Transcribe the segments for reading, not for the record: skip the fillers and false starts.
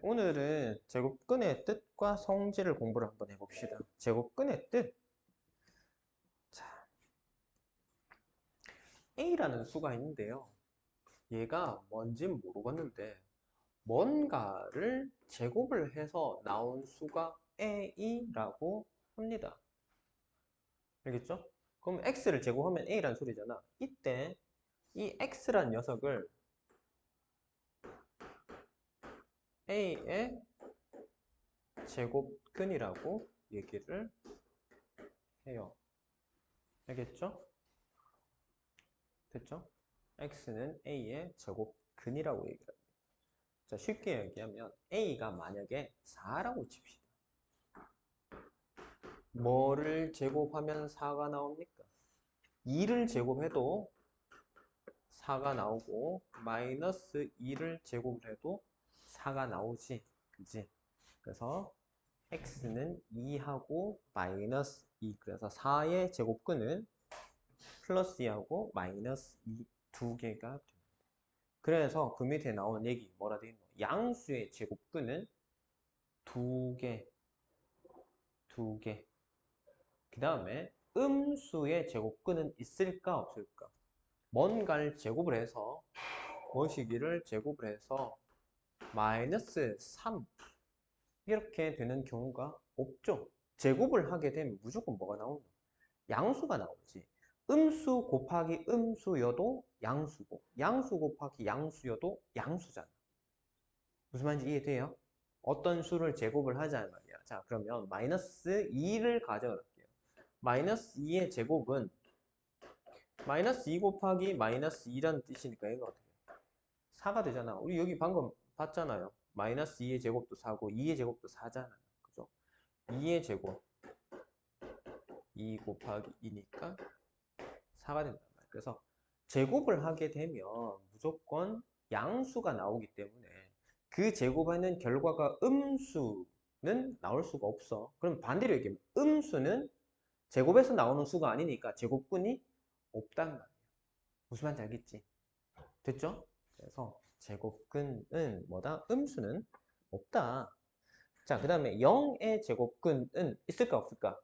오늘은 제곱근의 뜻과 성질을 공부를 한번 해봅시다. 제곱근의 뜻. 자, A라는 수가 있는데요. 얘가 뭔진 모르겠는데 뭔가를 제곱을 해서 나온 수가 A라고 합니다. 알겠죠? 그럼 X를 제곱하면 A라는 소리잖아. 이때 이 X라는 녀석을 A의 제곱근이라고 얘기를 해요. 알겠죠? 됐죠? x는 a의 제곱근이라고 얘기를 합니다. 자, 쉽게 얘기하면 a가 만약에 4라고 칩시다. 뭐를 제곱하면 4가 나옵니까? 2를 제곱해도 4가 나오고 마이너스 2를 제곱을 해도 4가 나오지. 그지? 그래서 x는 2하고 마이너스 2. 그래서 4의 제곱근은 플러스 2하고 마이너스 2 두 개가 됩니다. 그래서 그 밑에 나온 얘기 뭐라 돼 있노? 양수의 제곱근은 두 개, 두 개. 그 다음에 음수의 제곱근은 있을까 없을까? 뭔가를 제곱을 해서 뭐시기를 제곱을 해서 마이너스 3 이렇게 되는 경우가 없죠. 제곱을 하게 되면 무조건 뭐가 나온다? 양수가 나오지. 음수 곱하기 음수여도 양수고 양수 곱하기 양수여도 양수잖아. 무슨 말인지 이해돼요? 어떤 수를 제곱을 하자는 말이야. 자, 그러면 마이너스 2를 가져갈게요. 마이너스 2의 제곱은 마이너스 2 곱하기 마이너스 2라는 뜻이니까 얘가 어떻게 돼? 4가 되잖아. 우리 여기 방금 봤잖아요. 마이너스 2의 제곱도 4고 2의 제곱도 4잖아요. 그죠? 2의 제곱 2 곱하기 2니까 4가 된단 말이야. 그래서 제곱을 하게 되면 무조건 양수가 나오기 때문에 그 제곱하는 결과가 음수는 나올 수가 없어. 그럼 반대로 얘기하면 음수는 제곱에서 나오는 수가 아니니까 제곱근이 없단 말이야. 무슨 말인지 알겠지? 됐죠? 그래서 제곱근은 뭐다? 음수는 없다. 자, 그 다음에 0의 제곱근은 있을까 없을까?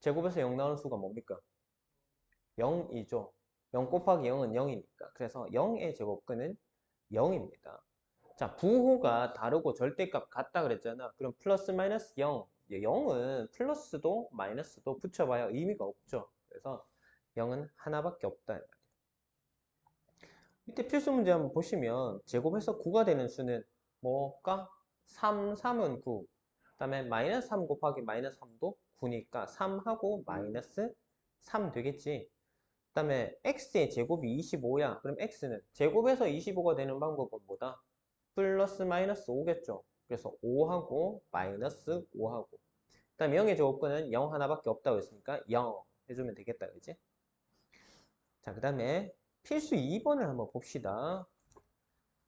제곱에서 0 나오는 수가 뭡니까? 0이죠. 0 곱하기 0은 0이니까. 그래서 0의 제곱근은 0입니다. 자, 부호가 다르고 절대값 같다 그랬잖아. 그럼 플러스 마이너스 0. 0은 플러스도 마이너스도 붙여봐야 의미가 없죠. 그래서 0은 하나밖에 없다. 밑에 필수 문제 한번 보시면 제곱해서 9가 되는 수는 뭘까? 3, 3은 9. 그 다음에 마이너스 3 곱하기 마이너스 3도 9니까 3하고 마이너스 3 되겠지. 그 다음에 x의 제곱이 25야. 그럼 x는 제곱해서 25가 되는 방법은 뭐다? 플러스 마이너스 5겠죠. 그래서 5하고 마이너스 5하고. 그 다음에 0의 제곱근은 0 하나밖에 없다고 했으니까 0 해주면 되겠다. 그지? 자, 그 다음에 필수 2번을 한번 봅시다.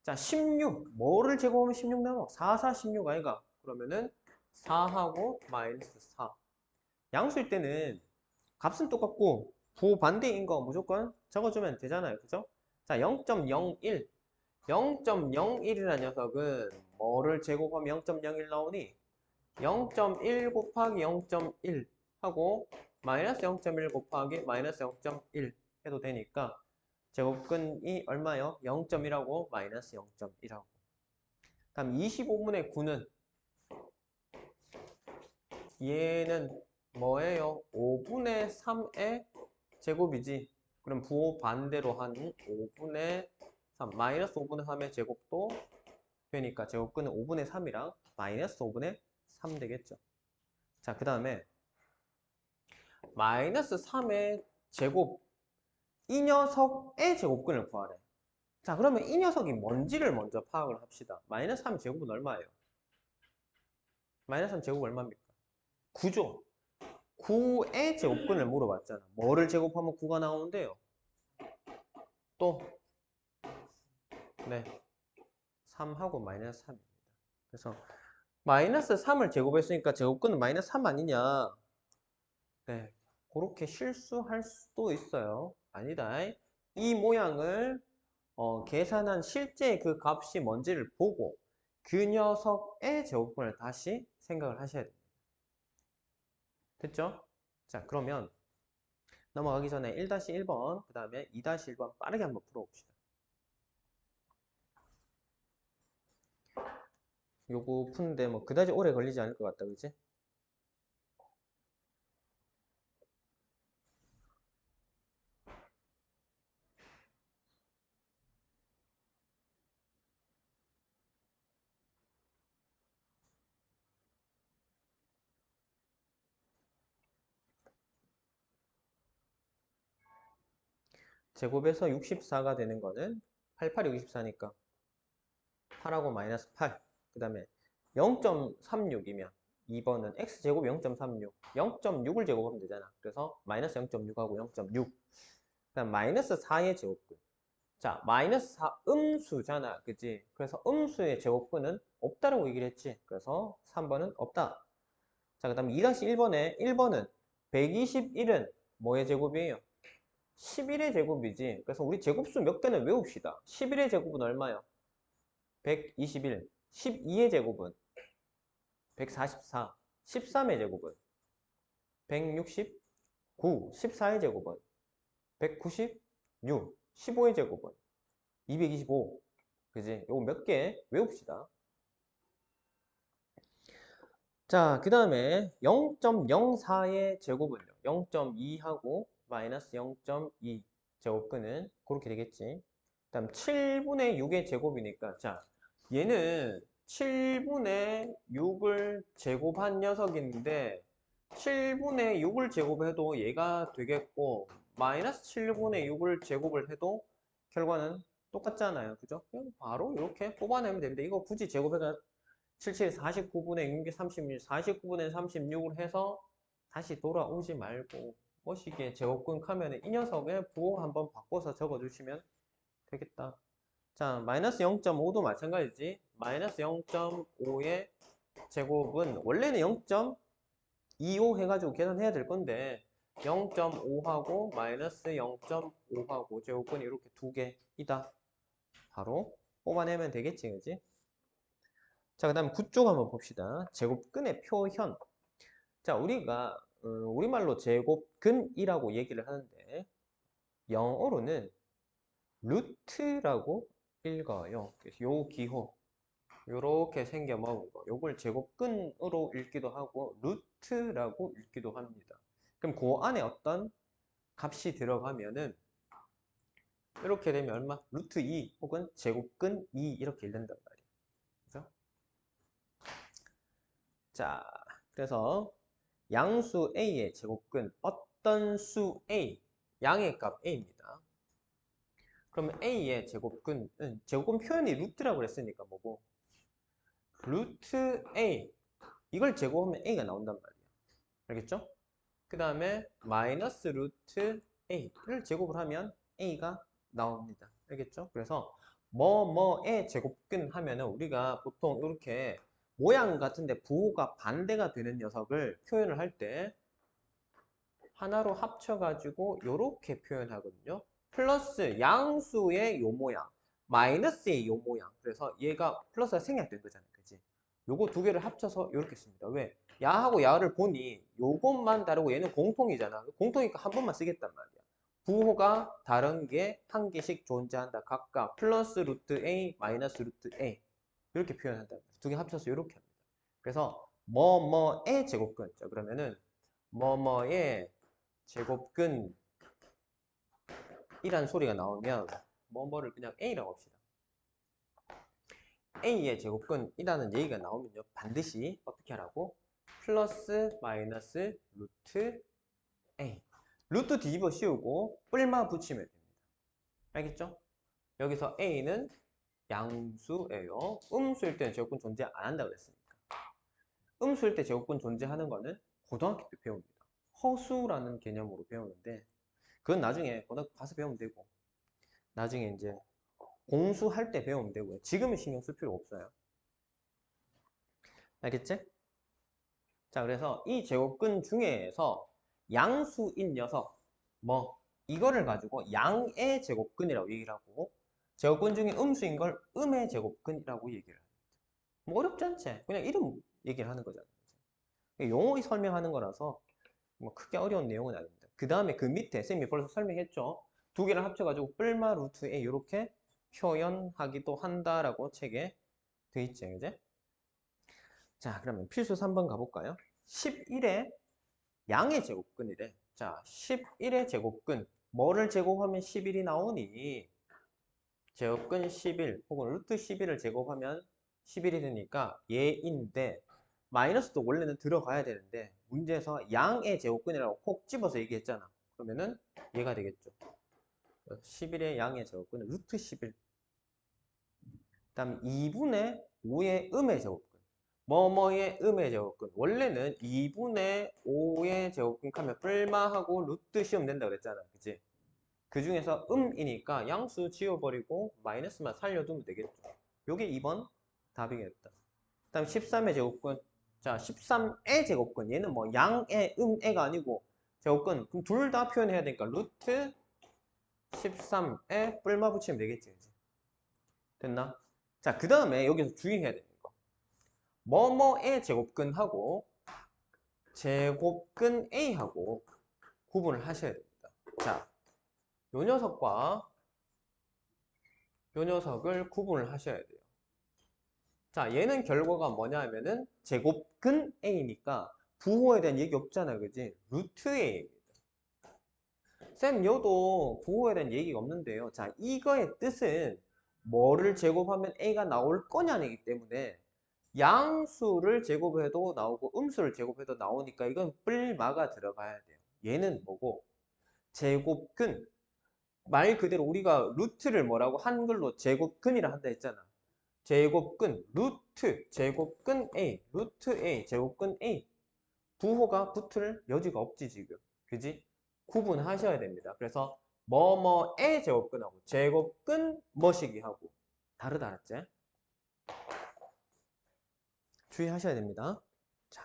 자, 16. 뭐를 제곱하면 16 나와? 4, 4, 16 아이가? 그러면은 4하고 마이너스 4. 양수일 때는 값은 똑같고 부호 반대인 거 무조건 적어주면 되잖아요. 그죠? 자, 0.01. 0.01이라는 녀석은 뭐를 제곱하면 0.01 나오니? 0.1 곱하기 0.1 하고 마이너스 0.1 곱하기 마이너스 0.1 해도 되니까 제곱근이 얼마요? 0.1하고 마이너스 0.1하고. 다음 25분의 9는 얘는 뭐예요? 5분의 3의 제곱이지. 그럼 부호 반대로 한 5분의 3, 마이너스 5분의 3의 제곱도 되니까 제곱근은 5분의 3이랑 마이너스 5분의 3 되겠죠. 자, 그 다음에 마이너스 3의 제곱, 이 녀석의 제곱근을 구하래. 자, 그러면 이 녀석이 뭔지를 먼저 파악을 합시다. 마이너스 3 제곱은 얼마예요? 마이너스 3 제곱 얼마입니까? 9죠. 9의 제곱근을 물어봤잖아. 뭐를 제곱하면 9가 나오는데요? 또, 네, 3하고 마이너스 3입니다. 그래서 마이너스 3을 제곱했으니까 제곱근은 마이너스 3 아니냐? 네, 그렇게 실수할 수도 있어요. 아니다. 이 모양을 계산한 실제 그 값이 뭔지를 보고 그 녀석의 제곱근을 다시 생각을 하셔야 됩니다. 됐죠? 자, 그러면 넘어가기 전에 1-1번, 그 다음에 2-1번 빠르게 한번 풀어봅시다. 요거 푸는데 뭐 그다지 오래 걸리지 않을 것 같다, 그치? 제곱에서 64가 되는 거는 88이 64니까 8하고 마이너스 8. 그 다음에 0.36이면 2번은 x제곱 0.36. 0.6을 제곱하면 되잖아. 그래서 마이너스 0.6하고 0.6. 그 다음 마이너스 4의 제곱근. 자, 마이너스 4 음수잖아. 그치? 그래서 음수의 제곱근은 없다라고 얘기를 했지. 그래서 3번은 없다. 자, 그 다음에 2-1번에 1번은 121은 뭐의 제곱이에요? 11의 제곱이지. 그래서 우리 제곱수 몇 개는 외웁시다. 11의 제곱은 얼마요? 121. 12의 제곱은 144. 13의 제곱은 169. 14의 제곱은 196. 15의 제곱은 225. 그지? 요거 몇 개 외웁시다. 자, 그 다음에 0.04의 제곱은요. 0.2하고 마이너스 0.2 제곱근은 그렇게 되겠지. 그 다음 7분의 6의 제곱이니까 자, 얘는 7분의 6을 제곱한 녀석인데 7분의 6을 제곱해도 얘가 되겠고 마이너스 7분의 6을 제곱을 해도 결과는 똑같잖아요. 그죠? 그냥 바로 이렇게 뽑아내면 됩니다. 이거 굳이 제곱해가 77, 49분의 6이 36, 49분의 36을 해서 다시 돌아오지 말고 뭐시기에 제곱근 하면 이 녀석의 부호 한번 바꿔서 적어주시면 되겠다. 자, 마이너스 0.5도 마찬가지지. 마이너스 0.5의 제곱은 원래는 0.25 해가지고 계산해야 될 건데 0.5하고 마이너스 0.5하고 제곱근이 이렇게 두 개이다. 바로 뽑아내면 되겠지, 그지? 자, 그 다음에 9쪽 한번 봅시다. 제곱근의 표현. 자, 우리가 우리말로 제곱근이라고 얘기를 하는데 영어로는 루트라고 읽어요. 그래서 요 기호 요렇게 생겨 먹은 거 요걸 제곱근으로 읽기도 하고 루트라고 읽기도 합니다. 그럼 그 안에 어떤 값이 들어가면은 이렇게 되면 얼마? 루트 2 혹은 제곱근 2 이렇게 읽는단 말이에요. 그죠? 자, 그래서 양수 A의 제곱근 어떤 수 A, 양의 값 A입니다. 그러면 A의 제곱근은 제곱근 표현이 루트라고 그랬으니까 뭐고 루트 A 이걸 제곱하면 A가 나온단 말이에요. 알겠죠? 그 다음에 마이너스 루트 A를 제곱을 하면 A가 나옵니다. 알겠죠? 그래서 뭐뭐의 제곱근 하면은 우리가 보통 이렇게 모양 같은데 부호가 반대가 되는 녀석을 표현을 할 때 하나로 합쳐가지고 이렇게 표현하거든요. 플러스 양수의 요 모양, 마이너스의 요 모양. 그래서 얘가 플러스가 생략된 거잖아요. 그치? 요거 두 개를 합쳐서 이렇게 씁니다. 왜? 야하고 야를 보니 요것만 다르고 얘는 공통이잖아. 공통이니까 한 번만 쓰겠단 말이야. 부호가 다른 게 한 개씩 존재한다. 각각 플러스 루트 A, 마이너스 루트 A. 이렇게 표현한다. 두 개 합쳐서 이렇게 합니다. 그래서 뭐뭐의 제곱근. 자, 그러면은 뭐뭐의 제곱근이란 소리가 나오면 뭐뭐를 그냥 A라고 합시다. A의 제곱근이라는 얘기가 나오면요. 반드시 어떻게 하라고? 플러스 마이너스 루트 A. 루트 뒤집어 씌우고 뿔만 붙이면 됩니다. 알겠죠? 여기서 A는 양수예요. 음수일 때는 제곱근 존재 안 한다고 그랬으니까. 음수일 때 제곱근 존재하는 거는 고등학교 때 배웁니다. 허수라는 개념으로 배우는데 그건 나중에 고등학교 가서 배우면 되고 나중에 이제 공수할 때 배우면 되고요. 지금은 신경 쓸 필요 없어요. 알겠지? 자, 그래서 이 제곱근 중에서 양수인 녀석, 뭐 이거를 가지고 양의 제곱근이라고 얘기를 하고 제곱근 중에 음수인 걸 음의 제곱근이라고 얘기를 합니다. 뭐 어렵지 않지? 그냥 이름 얘기를 하는 거잖아. 용어 설명하는 거라서 뭐 크게 어려운 내용은 아닙니다. 그 다음에 그 밑에 쌤이 벌써 설명했죠. 두 개를 합쳐가지고 뿔마 루트 A 이렇게 표현하기도 한다라고 책에 돼 있지, 이제. 자, 그러면 필수 3번 가볼까요? 11의 양의 제곱근이래. 자, 11의 제곱근. 뭐를 제곱하면 11이 나오니? 제곱근 11 혹은 루트 11을 제곱하면 11이 되니까 얘인데 마이너스도 원래는 들어가야 되는데 문제에서 양의 제곱근이라고 콕 집어서 얘기했잖아. 그러면은 얘가 되겠죠. 11의 양의 제곱근은 루트 11. 그다음 2분의 5의 음의 제곱근. 뭐뭐의 음의 제곱근. 원래는 2분의 5의 제곱근 하면 뿔마하고 루트 씌우면 된다 그랬잖아. 그치? 그 중에서 음이니까 양수 지워버리고 마이너스만 살려두면 되겠죠. 요게 2번 답이겠다. 그 다음 13의 제곱근. 자, 13의 제곱근. 얘는 뭐 양의 음애가 아니고 제곱근. 그럼 둘 다 표현해야 되니까 루트 13에 뿔마 붙이면 되겠지. 그치? 됐나? 자, 그 다음에 여기서 주의해야 되는 거. 뭐뭐의 제곱근하고 제곱근 A하고 구분을 하셔야 됩니다. 자, 요 녀석과 요 녀석을 구분을 하셔야 돼요. 자, 얘는 결과가 뭐냐 하면은 제곱근 A니까 부호에 대한 얘기 없잖아, 그지? 루트 A입니다. 쌤, 여도 부호에 대한 얘기가 없는데요. 자, 이거의 뜻은 뭐를 제곱하면 A가 나올 거냐이기 때문에 양수를 제곱해도 나오고 음수를 제곱해도 나오니까 이건 뿔마가 들어가야 돼요. 얘는 뭐고? 제곱근. 말 그대로 우리가 루트를 뭐라고 한글로 제곱근이라 한다 했잖아. 제곱근 루트 제곱근 A 루트 A 제곱근 A 부호가 붙을 여지가 없지 지금. 그지? 구분하셔야 됩니다. 그래서 뭐뭐의 제곱근하고 제곱근 뭐시기 하고 다르다 알았지? 주의하셔야 됩니다. 자,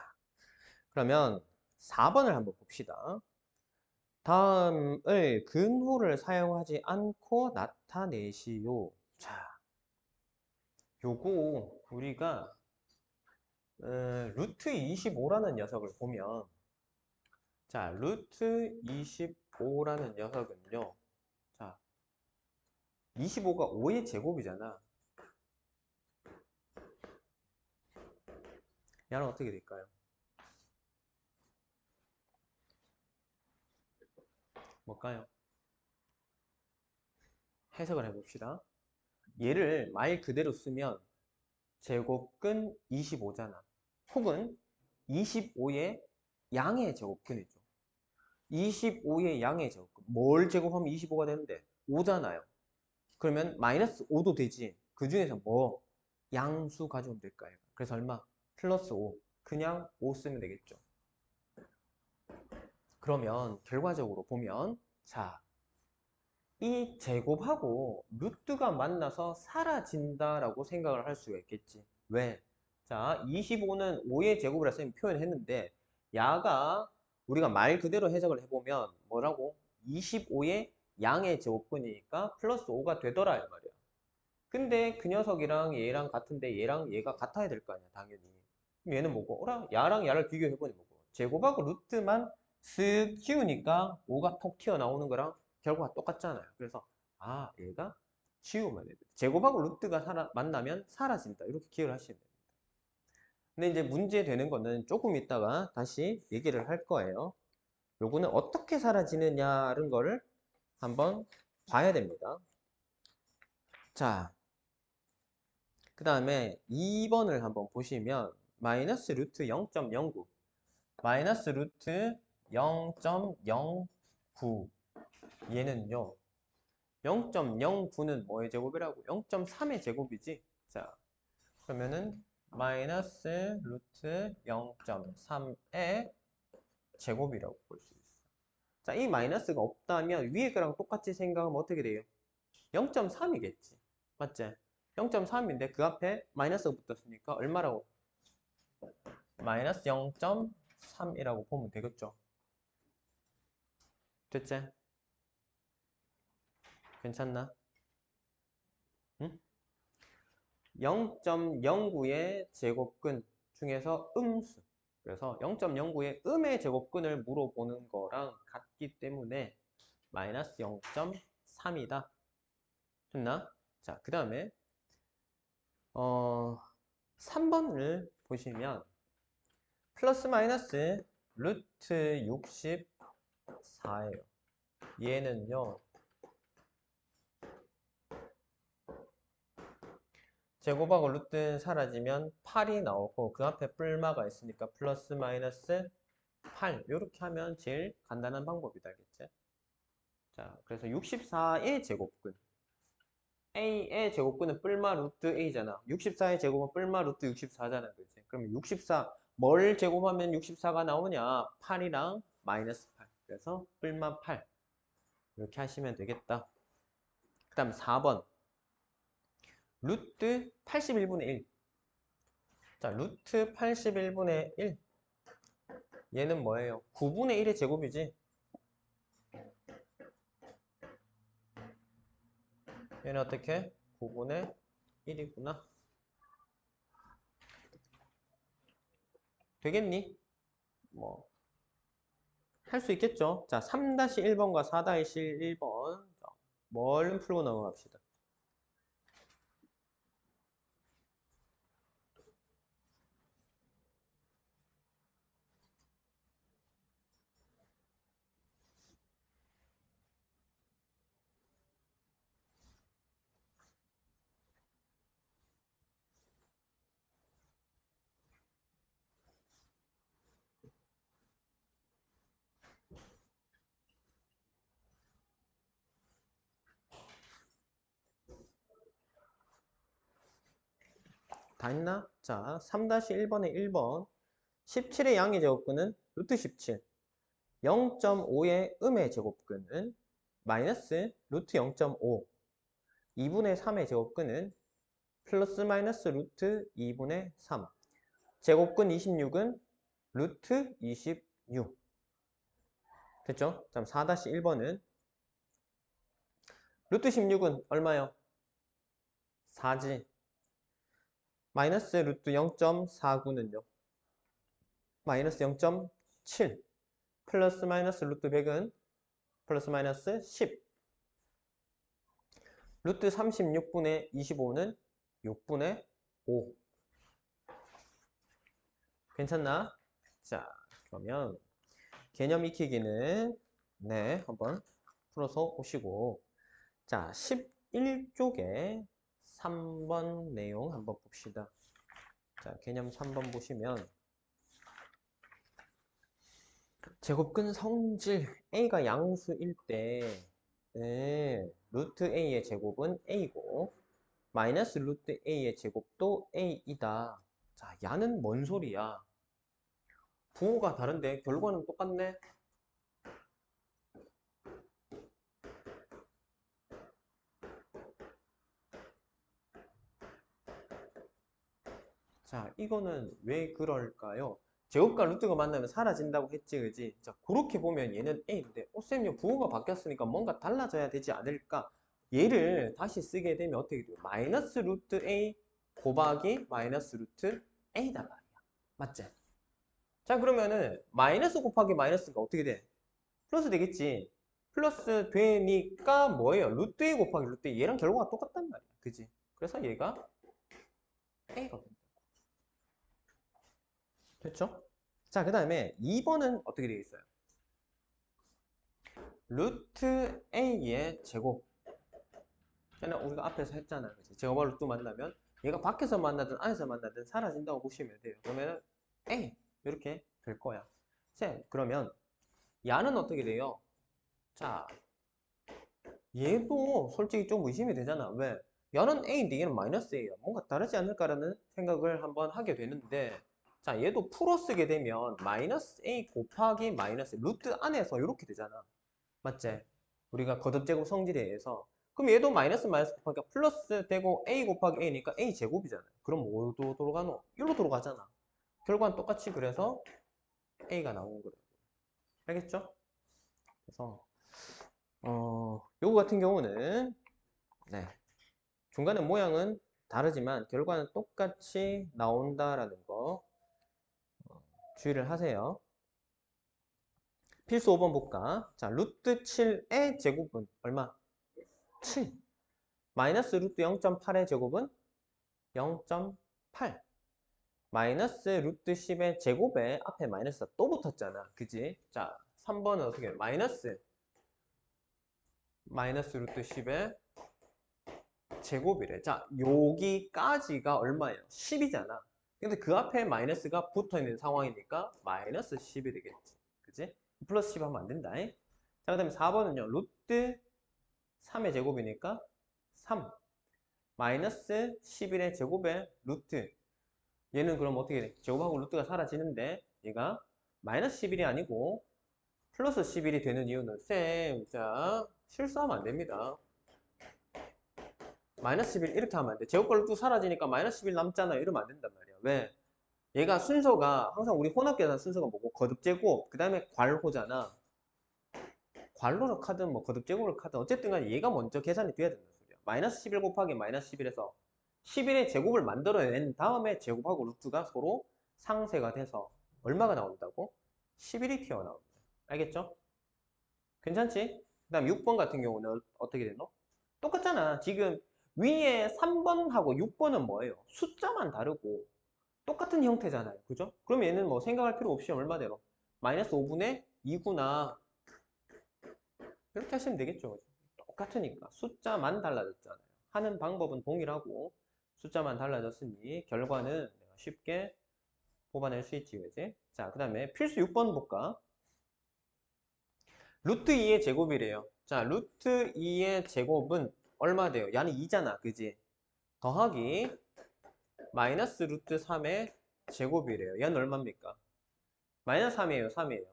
그러면 4번을 한번 봅시다. 다음을 근호를 사용하지 않고 나타내시오. 자, 요거 우리가 루트 25라는 녀석을 보면 자, 루트 25라는 녀석은요. 자, 25가 5의 제곱이잖아. 얘는 어떻게 될까요? 뭘까요? 해석을 해봅시다. 얘를 말 그대로 쓰면 제곱근 25잖아. 혹은 25의 양의 제곱근이죠. 25의 양의 제곱근. 뭘 제곱하면 25가 되는데? 5잖아요. 그러면 마이너스 5도 되지. 그 중에서 뭐 양수 가져오면 될까요? 그래서 얼마? 플러스 5. 그냥 5 쓰면 되겠죠. 그러면 결과적으로 보면 자, 이 제곱하고 루트가 만나서 사라진다라고 생각을 할 수가 있겠지. 왜? 자, 25는 5의 제곱이라 쌤이 표현했는데 야가 우리가 말 그대로 해석을 해보면 뭐라고? 25의 양의 제곱근이니까 플러스 5가 되더라 이 말이야. 근데 그 녀석이랑 얘랑 같은데 얘랑 얘가 같아야 될 거 아니야 당연히. 그럼 얘는 뭐고? 어라? 야랑 야를 비교해보니 뭐고? 제곱하고 루트만 쓱 키우니까 5가 톡 튀어나오는 거랑 결과가 똑같잖아요. 그래서 아 얘가 지우면 돼. 제곱하고 루트가 만나면 사라진다. 이렇게 기억을 하시면 됩니다. 근데 이제 문제 되는 거는 조금 있다가 다시 얘기를 할 거예요. 요거는 어떻게 사라지느냐는 거를 한번 봐야 됩니다. 자, 그 다음에 2번을 한번 보시면 마이너스 루트 0.09 마이너스 루트 0.09 얘는요 0.09는 뭐의 제곱이라고? 0.3의 제곱이지. 자, 그러면은 마이너스 루트 0.3의 제곱이라고 볼 수 있어. 자, 이 마이너스가 없다면 위에 거랑 똑같이 생각하면 어떻게 돼요? 0.3이겠지. 맞지? 0.3인데 그 앞에 마이너스가 붙었으니까 얼마라고? 마이너스 0.3이라고 보면 되겠죠. 됐지? 괜찮나? 응? 0.09의 제곱근 중에서 음수. 그래서 0.09의 음의 제곱근을 물어보는 거랑 같기 때문에 마이너스 0.3이다. 됐나? 자, 그 다음에 3번을 보시면 플러스 마이너스 루트 64예요. 얘는요. 제곱하고 루트 사라지면 8이 나오고 그 앞에 뿔마가 있으니까 플러스 마이너스 8 이렇게 하면 제일 간단한 방법이다. 알겠지? 자, 그래서 64의 제곱근 A의 제곱근은 뿔마 루트 A잖아. 64의 제곱은 뿔마 루트 64잖아. 그치? 그러면 64, 뭘 제곱하면 64가 나오냐? 8이랑 마이너스 8. 그래서 뿔마 8. 이렇게 하시면 되겠다. 그 다음 4번. 루트 81분의 1. 자, 루트 81분의 1. 얘는 뭐예요? 9분의 1의 제곱이지. 얘는 어떻게? 9분의 1이구나. 되겠니? 뭐. 할 수 있겠죠? 자, 3-1번과 4-1번. 얼른 풀고 넘어갑시다. 다 했나? 자, 3-1번의 1번. 17의 양의 제곱근은 루트 17. 0.5의 음의 제곱근은 마이너스 루트 0.5. 2분의 3의 제곱근은 플러스 마이너스 루트 2분의 3. 제곱근 26은 루트 26. 됐죠? 그럼 4-1번은 루트 16은 얼마요? 4지. 마이너스 루트 0.49는요? 마이너스 0.7. 플러스 마이너스 루트 100은 플러스 마이너스 10. 루트 36분의 25는 6분의 5. 괜찮나? 자, 그러면 개념 익히기는 네, 한번 풀어서 보시고 자, 11쪽에 3번 내용 한번 봅시다. 자, 개념 3번 보시면 제곱근 성질 A가 양수일 때 루트 A의 제곱은 A고 마이너스 루트 A의 제곱도 A이다. 자, 야는 뭔 소리야? 부호가 다른데 결과는 똑같네? 자, 이거는 왜 그럴까요? 제곱과 루트가 만나면 사라진다고 했지, 그지? 자, 그렇게 보면 얘는 A인데, 쌤이 부호가 바뀌었으니까 뭔가 달라져야 되지 않을까? 얘를 다시 쓰게 되면 어떻게 돼요? 마이너스 루트 A 곱하기 마이너스 루트 A다 말이야. 맞지? 자, 그러면은 마이너스 곱하기 마이너스가 어떻게 돼? 플러스 되겠지? 플러스 되니까 뭐예요? 루트 A 곱하기 루트 A. 얘랑 결과가 똑같단 말이야. 그지? 그래서 얘가 A가 된다. 됐죠? 자, 그 다음에 2번은 어떻게 되어 있어요? 루트 A의 제곱. 그냥 우리가 앞에서 했잖아. 그치? 제곱과 루트 만나면 얘가 밖에서 만나든 안에서 만나든 사라진다고 보시면 돼요. 그러면 A 이렇게 될 거야. 쌤, 그러면 야는 어떻게 돼요? 자, 얘도 솔직히 좀 의심이 되잖아. 왜? 야는 A인데 얘는 마이너스 A야. 뭔가 다르지 않을까라는 생각을 한번 하게 되는데 자, 얘도 풀어 쓰게 되면 마이너스 A 곱하기 마이너스 루트 안에서 이렇게 되잖아. 맞지? 우리가 거듭제곱 성질에 의해서 그럼 얘도 마이너스 마이너스 곱하기가 플러스 되고 A 곱하기 A니까 A 제곱이잖아요. 그럼 뭐로 돌아가노? 이리로 돌아가잖아. 결과는 똑같이 그래서 A가 나오는 거예요. 알겠죠? 그래서 요거 같은 경우는 네. 중간에 모양은 다르지만 결과는 똑같이 나온다라는 거 주의를 하세요. 필수 5번 볼까? 자, 루트 7의 제곱은 얼마? 7. 마이너스 루트 0.8의 제곱은 0.8. 마이너스 루트 10의 제곱에 앞에 마이너스가 또 붙었잖아. 그지? 자, 3번은 어떻게 해? 마이너스 루트 10의 제곱이래. 자, 여기까지가 얼마예요? 10이잖아. 근데 그 앞에 마이너스가 붙어 있는 상황이니까 마이너스 10이 되겠지. 그지? 플러스 10 하면 안 된다. 자, 그 다음에 4번은요. 루트 3의 제곱이니까 3. 마이너스 11의 제곱에 루트. 얘는 그럼 어떻게 돼? 제곱하고 루트가 사라지는데 얘가 마이너스 11이 아니고 플러스 11이 되는 이유는 쌤, 자, 실수하면 안 됩니다. 마이너스 11 이렇게 하면 안 돼. 제곱과 루트 사라지니까 마이너스 11 남잖아. 이러면 안 된단 말이야. 왜? 얘가 순서가 항상 우리 혼합계산 순서가 뭐고 거듭제곱 그 다음에 괄호잖아. 괄호를 카든 뭐 거듭제곱을 카든 어쨌든 간에 얘가 먼저 계산이 돼야 된다는 소리야. 마이너스 11 곱하기 마이너스 11에서 11의 제곱을 만들어낸 다음에 제곱하고 루트가 서로 상쇄가 돼서 얼마가 나온다고? 11이 튀어나옵니다. 알겠죠? 괜찮지? 그 다음 6번 같은 경우는 어떻게 되노? 똑같잖아. 지금 위에 3번하고 6번은 뭐예요? 숫자만 다르고 똑같은 형태잖아요. 그죠? 그럼 얘는 뭐 생각할 필요 없이 얼마대로? 마이너스 5분의 2구나. 이렇게 하시면 되겠죠. 똑같으니까. 숫자만 달라졌잖아요. 하는 방법은 동일하고 숫자만 달라졌으니 결과는 내가 쉽게 뽑아낼 수 있지. 그지? 자, 그 다음에 필수 6번 볼까? 루트 2의 제곱이래요. 자, 루트 2의 제곱은 얼마 돼요? 야는 2잖아. 그지? 더하기 마이너스 루트 3의 제곱이래요. 얘는 얼마입니까? 마이너스 3이에요. 3이에요.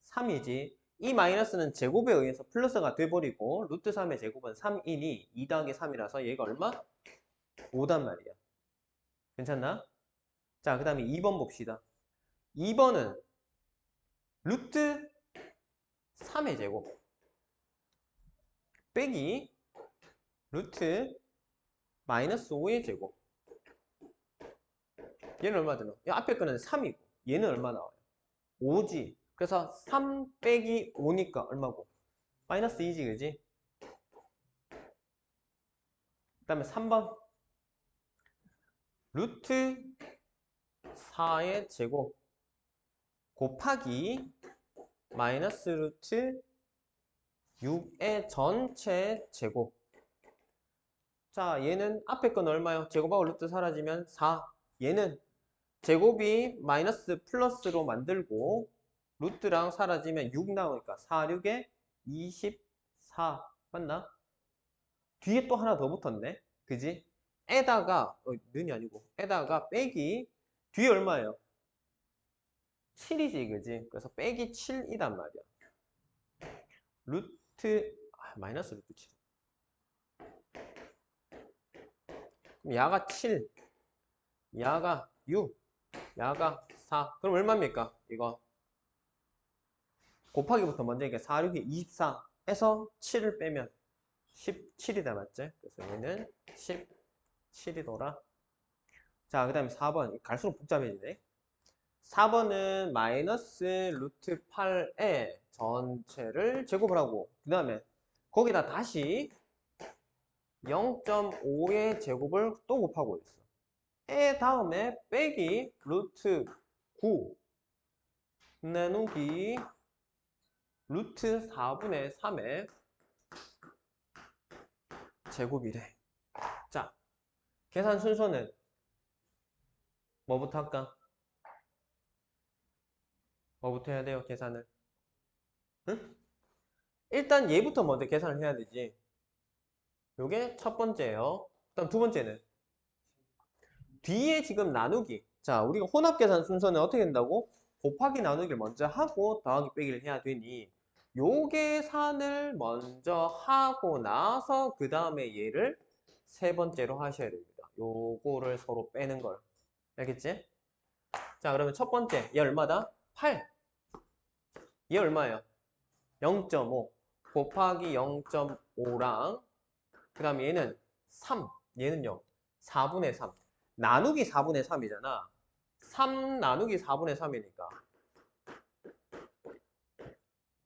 3이지. 이 마이너스는 제곱에 의해서 플러스가 돼버리고 루트 3의 제곱은 3이니 2 더하기 3이라서 얘가 얼마? 5단 말이야. 괜찮나? 자, 그 다음에 2번 봅시다. 2번은 루트 3의 제곱 빼기 루트 마이너스 5의 제곱. 얘는 얼마 되노? 앞에 거는 3이고 얘는 얼마 나와요? 5지. 그래서 3 빼기 5니까 얼마고? 마이너스 2지, 그지? 그 다음에 3번 루트 4의 제곱 곱하기 마이너스 루트 6의 전체 제곱. 자, 얘는 앞에 건 얼마요? 제곱하고 루트 사라지면 4. 얘는 제곱이 마이너스 플러스로 만들고 루트랑 사라지면 6 나오니까 4, 6에 24. 맞나? 뒤에 또 하나 더 붙었네. 그지? 에다가 는이 아니고 에다가 빼기 뒤에 얼마예요? 7이지, 그지? 그래서 빼기 7이단 말이야. 루트 마이너스 루트 7. 그럼 야가 7, 야가 6, 야가 4. 그럼 얼마입니까? 이거 곱하기부터 먼저 이게 4, 6이 24 해서 7을 빼면 17이다, 맞지? 그래서 얘는 17이더라. 자, 그 다음에 4번. 갈수록 복잡해지네. 4번은 마이너스 루트 8의 전체를 제곱을 하고 그 다음에 거기다 다시 0.5의 제곱을 또 곱하고 있어. 에 다음에 빼기 루트 9 나누기 루트 4분의 3의 제곱이래. 자, 계산 순서는 뭐부터 할까? 뭐부터 해야 돼요, 계산을? 응? 일단 얘부터 먼저 계산을 해야 되지. 요게 첫 번째예요. 그다음 두 번째는 뒤에 지금 나누기. 자, 우리가 혼합계산 순서는 어떻게 된다고? 곱하기 나누기를 먼저 하고 더하기 빼기를 해야 되니 요 계산을 먼저 하고 나서 그 다음에 얘를 세 번째로 하셔야 됩니다. 요거를 서로 빼는 걸. 알겠지? 자, 그러면 첫 번째 얘 얼마다? 8. 얘 얼마예요? 0.5 곱하기 0.5랑 그 다음에 얘는 3. 얘는요? 4분의 3. 나누기 4분의 3이잖아. 3 나누기 4분의 3이니까.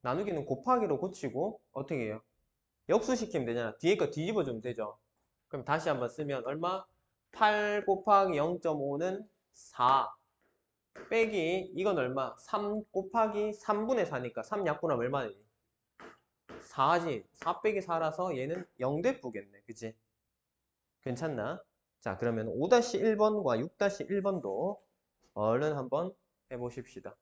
나누기는 곱하기로 고치고 어떻게 해요? 역수시키면 되잖아. 뒤에 거 뒤집어주면 되죠. 그럼 다시 한번 쓰면 얼마? 8 곱하기 0.5는 4 빼기 이건 얼마? 3 곱하기 3분의 4니까 3 약분하면 얼마니? 4지. 4 빼기 4라서 얘는 0대쁘겠네. 그치? 괜찮나? 자, 그러면 5-1번과 6-1번도 얼른 한번 해보십시다.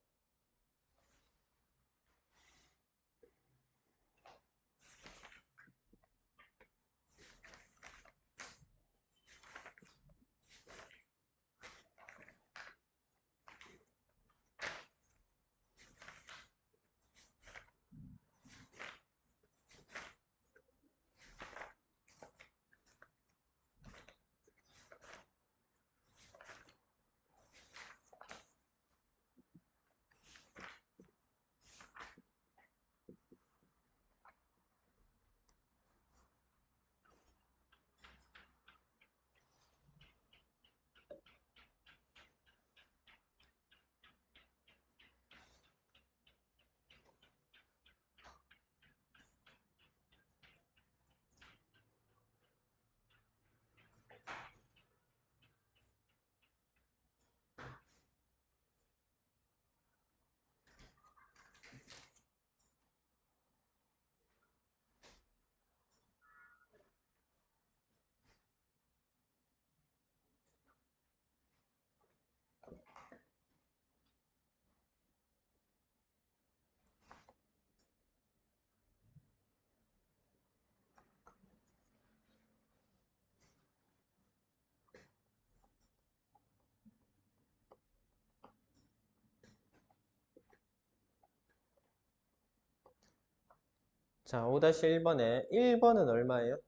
자, 5-1번에 1번은 얼마예요?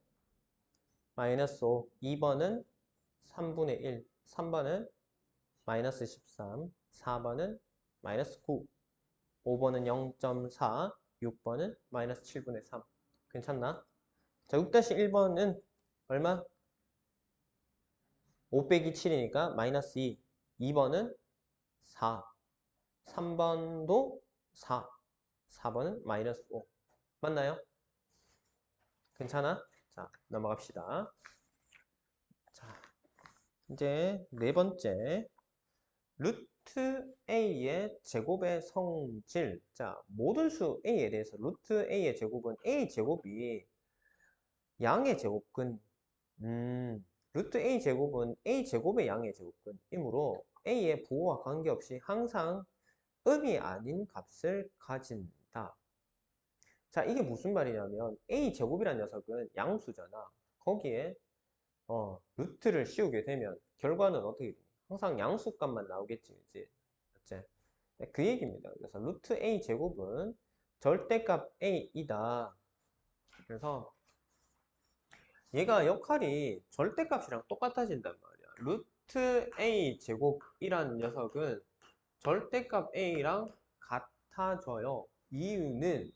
마이너스 5. 2번은 3분의 1. 3번은 마이너스 13. 4번은 마이너스 9. 5번은 0.4. 6번은 마이너스 7분의 3. 괜찮나? 자, 6-1번은 얼마? 5 빼기 7이니까 마이너스 2. 2번은 4. 3번도 4. 4번은 마이너스 5. 맞나요? 괜찮아? 자, 넘어갑시다. 자, 이제 네 번째. 루트 A의 제곱의 성질. 자, 모든 수 A에 대해서 루트 A의 제곱은 A 제곱이 양의 제곱근. 루트 A 제곱은 A 제곱의 양의 제곱근이므로 A의 부호와 관계없이 항상 음이 아닌 값을 가진다. 자, 이게 무슨 말이냐면 A 제곱이라는 녀석은 양수잖아. 거기에 루트를 씌우게 되면 결과는 어떻게 돼? 항상 양수값만 나오겠지, 그치? 맞지? 네, 그 얘기입니다. 그래서 루트 A 제곱은 절대값 A이다. 그래서 얘가 역할이 절대값이랑 똑같아진단 말이야. 루트 A 제곱이라는 녀석은 절대값 A랑 같아져요. 이유는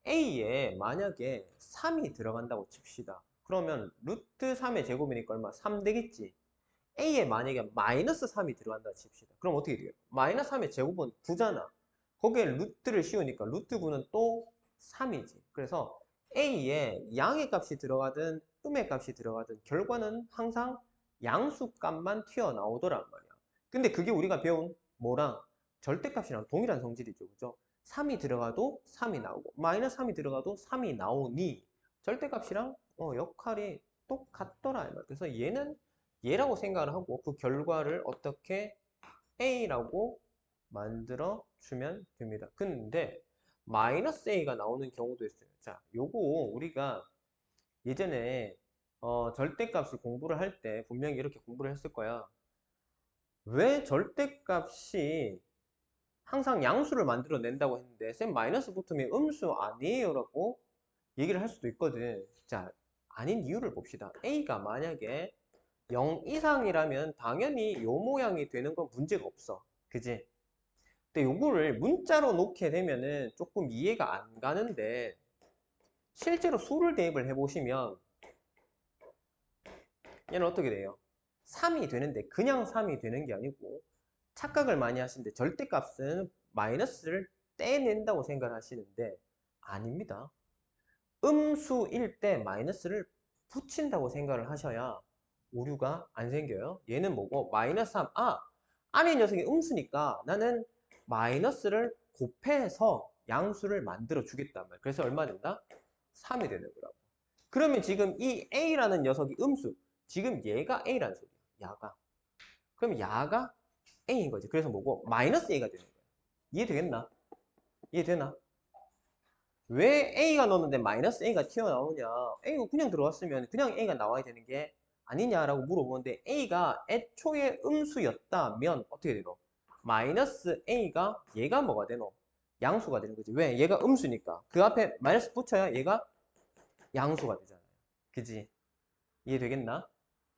A에 만약에 3이 들어간다고 칩시다. 그러면 루트 3의 제곱이니까 얼마? 3 되겠지? A에 만약에 마이너스 3이 들어간다 칩시다. 그럼 어떻게 돼요? 마이너스 3의 제곱은 9잖아. 거기에 루트를 씌우니까 루트 9는 또 3이지. 그래서 A에 양의 값이 들어가든 음의 값이 들어가든 결과는 항상 양수값만 튀어나오더란 말이야. 근데 그게 우리가 배운 뭐랑 절대값이랑 동일한 성질이죠. 그죠? 3이 들어가도 3이 나오고 마이너스 3이 들어가도 3이 나오니 절대값이랑 역할이 똑같더라. 이 말. 그래서 얘는 얘라고 생각을 하고 그 결과를 어떻게 A라고 만들어 주면 됩니다. 근데 마이너스 A가 나오는 경우도 있어요. 자, 요거 우리가 예전에 절대값을 공부를 할 때 분명히 이렇게 공부를 했을 거야. 왜 절대값이 항상 양수를 만들어 낸다고 했는데 쌤 마이너스 붙으면 음수 아니에요 라고 얘기를 할 수도 있거든. 자, 아닌 이유를 봅시다. A가 만약에 0 이상이라면 당연히 요 모양이 되는 건 문제가 없어. 그지? 근데 요거를 문자로 놓게 되면은 조금 이해가 안 가는데 실제로 수를 대입을 해보시면 얘는 어떻게 돼요? 3이 되는데 그냥 3이 되는 게 아니고 착각을 많이 하시는데 절대값은 마이너스를 떼낸다고 생각을 하시는데 아닙니다. 음수일 때 마이너스를 붙인다고 생각을 하셔야 오류가 안 생겨요. 얘는 뭐고? 마이너스 3. 안에 녀석이 음수니까 나는 마이너스를 곱해서 양수를 만들어 주겠단 말이야. 그래서 얼마 된다? 3이 되는 거라고. 그러면 지금 이 A라는 녀석이 음수. 지금 얘가 A라는 소리야. 야가. 그럼 야가 A인 거지. 그래서 뭐고? 마이너스 A가 되는 거야. 이해되겠나? 이해되나? 왜 A가 넣었는데 마이너스 A가 튀어나오냐? A가 그냥 들어왔으면 그냥 A가 나와야 되는 게 아니냐라고 물어보는데 A가 애초에 음수였다면 어떻게 되노? 마이너스 A가 얘가 뭐가 되노? 양수가 되는 거지. 왜? 얘가 음수니까. 그 앞에 마이너스 붙여야 얘가 양수가 되잖아요. 그지? 이해되겠나?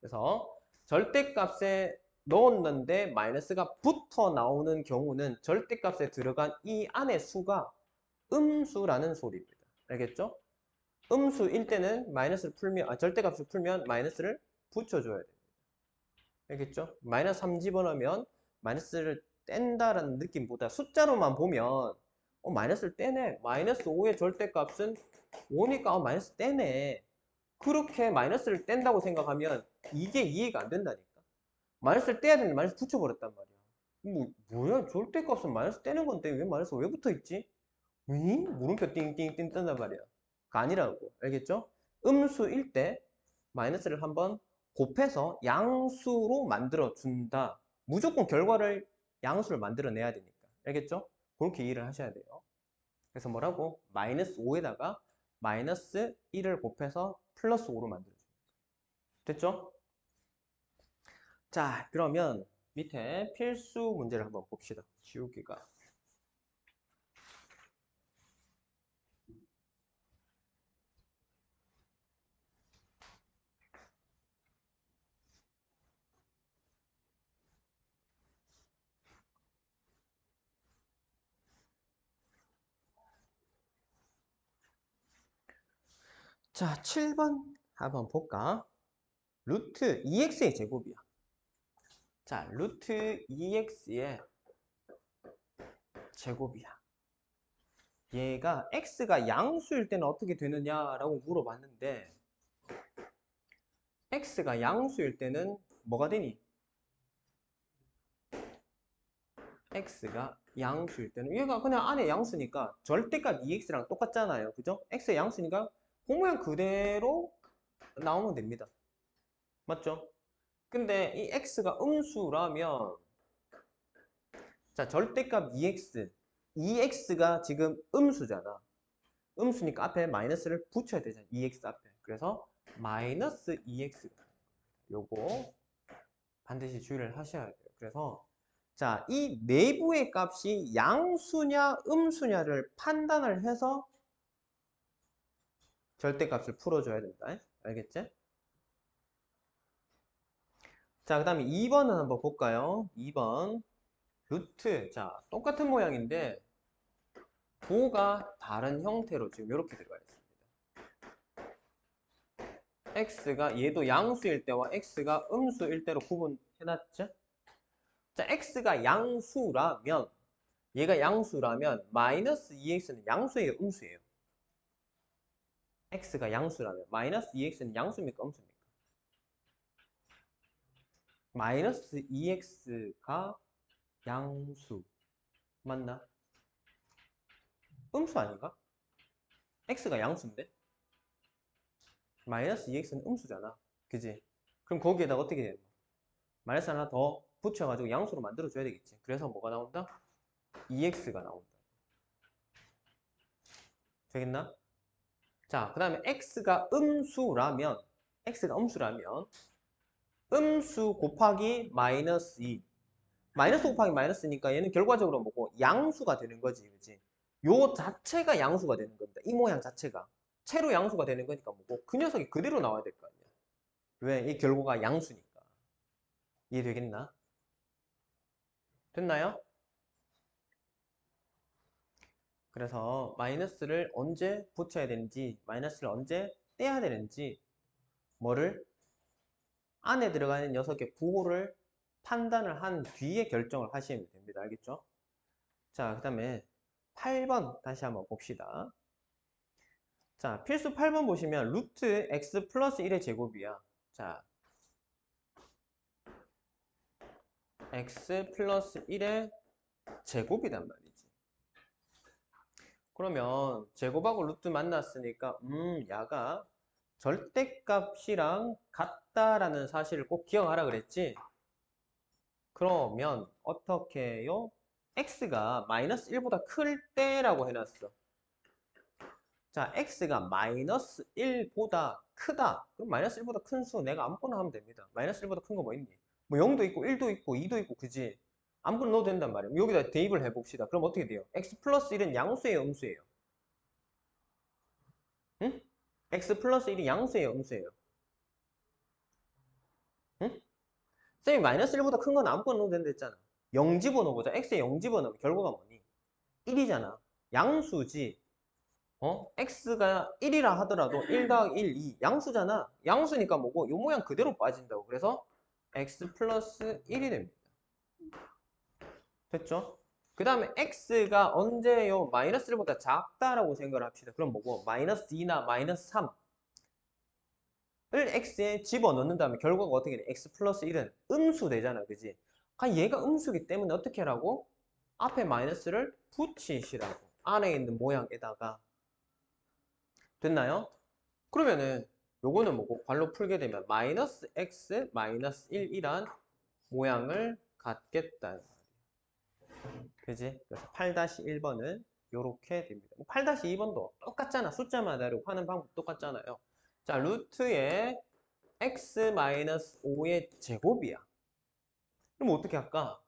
그래서 절대값에 넣었는데 마이너스가 붙어 나오는 경우는 절대값에 들어간 이 안의 수가 음수라는 소리입니다. 알겠죠? 음수일 때는 마이너스를 풀면, 절대값을 풀면 마이너스를 붙여줘야 됩니다. 알겠죠? 마이너스 3 집어넣으면 마이너스를 뗀다라는 느낌보다 숫자로만 보면 마이너스를 떼네. 마이너스 5의 절대값은 5니까 마이너스 떼네. 그렇게 마이너스를 뗀다고 생각하면 이게 이해가 안 된다니까. 마이너스를 떼야 되는데 마이너스 붙여버렸단 말이야. 뭐야? 절대값은 마이너스 떼는 건데 왜 마이너스 왜 붙어있지? 응? 물음표 띵띵띵 뜬단 말이야. 그 아니라고. 알겠죠? 음수일 때 마이너스를 한번 곱해서 양수로 만들어 준다. 무조건 결과를 양수를 만들어내야 되니까. 알겠죠? 그렇게 이해를 하셔야 돼요. 그래서 뭐라고? 마이너스 5에다가 마이너스 1을 곱해서 플러스 5로 만들어줍니다. 됐죠? 자, 그러면 밑에 필수 문제를 한번 봅시다. 지우기가. 자, 7번 한번 볼까? 루트 2x의 제곱이야. 자, 루트 2x의 제곱이야. 얘가 x가 양수일 때는 어떻게 되느냐라고 물어봤는데 x가 양수일 때는 뭐가 되니? x가 양수일 때는 얘가 그냥 안에 양수니까 절대값 2x랑 똑같잖아요. 그죠? x의 양수니까 그 모양 그대로 나오면 됩니다. 맞죠? 근데 이 x가 음수라면 자, 절대값 2x 2x가 지금 음수잖아. 음수니까 앞에 마이너스를 붙여야 되잖아. 2x 앞에. 그래서 마이너스 2x 요거 반드시 주의를 하셔야 돼요. 그래서 자, 이 내부의 값이 양수냐 음수냐를 판단을 해서 절대값을 풀어줘야 된다. 알겠지? 자, 그 다음에 2번은 한번 볼까요? 2번 루트. 자, 똑같은 모양인데 부호가 다른 형태로 지금 이렇게 들어가 있습니다. x가 얘도 양수일 때와 x가 음수일 때로 구분해놨죠? 자, x가 양수라면 얘가 양수라면 마이너스 2x는 양수예요, 음수예요? x가 양수라면 마이너스 2x는 양수입니까, 음수입니까? 마이너스 2x가 양수 맞나? 음수 아닌가? x가 양수인데? 마이너스 2x는 음수잖아. 그지? 그럼 거기에다가 어떻게 되는 거야? 마이너스 하나 더 붙여가지고 양수로 만들어줘야 되겠지. 그래서 뭐가 나온다? 2x가 나온다. 되겠나? 자, 그 다음에 x가 음수라면 음수 곱하기 마이너스 2 마이너스 곱하기 마이너스니까 얘는 결과적으로 뭐고 양수가 되는 거지, 그치? 요 자체가 양수가 되는 겁니다. 이 모양 자체가 채로 양수가 되는 거니까 뭐고 그 녀석이 그대로 나와야 될 거 아니야. 왜? 이 결과가 양수니까. 이해되겠나? 됐나요? 그래서 마이너스를 언제 붙여야 되는지 마이너스를 언제 떼야 되는지 뭐를 안에 들어가는 녀석의 부호를 판단을 한 뒤에 결정을 하시면 됩니다. 알겠죠? 자, 그 다음에 8번 다시 한번 봅시다. 자, 필수 8번 보시면 루트 x 플러스 1의 제곱이야. 자, x 플러스 1의 제곱이란 말이지. 그러면 제곱하고 루트 만났으니까 야가 절대값이랑 같다라는 사실을 꼭 기억하라 그랬지. 그러면 어떻게 해요? x가 마이너스 1보다 클 때라고 해놨어. 자, x가 마이너스 1보다 크다. 그럼 마이너스 1보다 큰 수 내가 아무거나 하면 됩니다. 마이너스 1보다 큰 거 뭐 있니? 뭐 0도 있고 1도 있고 2도 있고 그지? 아무거나 넣어도 된단 말이에요. 여기다 대입을 해봅시다. 그럼 어떻게 돼요? x 플러스 1은 양수예요, 음수예요? 응? x 플러스 1이 양수예요, 음수예요? 응? 쌤이 마이너스 1보다 큰 건 아무거나 넣어도 된다 했잖아. 0 집어넣어보자. x에 0 집어넣으면 결과가 뭐니? 1이잖아. 양수지. x가 1이라 하더라도 1 더하기 1, 2. 양수잖아. 양수니까 뭐고? 요 모양 그대로 빠진다고. 그래서 x 플러스 1이 됩니다. 됐죠? 그 다음에 x가 언제요? 마이너스 1보다 작다라고 생각을 합시다. 그럼 뭐고? 마이너스 2나 마이너스 3을 x에 집어넣는다면 결과가 어떻게 돼? x 플러스 1은 음수 되잖아. 그지? 얘가 음수기 때문에 어떻게 하라고? 앞에 마이너스를 붙이시라고. 안에 있는 모양에다가. 됐나요? 그러면은 요거는 뭐고? 괄호 풀게 되면 마이너스 x 마이너스 1이란 모양을 갖겠다. 그지? 그래서 8-1번은 요렇게 됩니다. 8-2번도 똑같잖아. 숫자마다 하는 방법 똑같잖아요. 자, 루트의 x-5의 제곱이야. 그럼 어떻게 할까?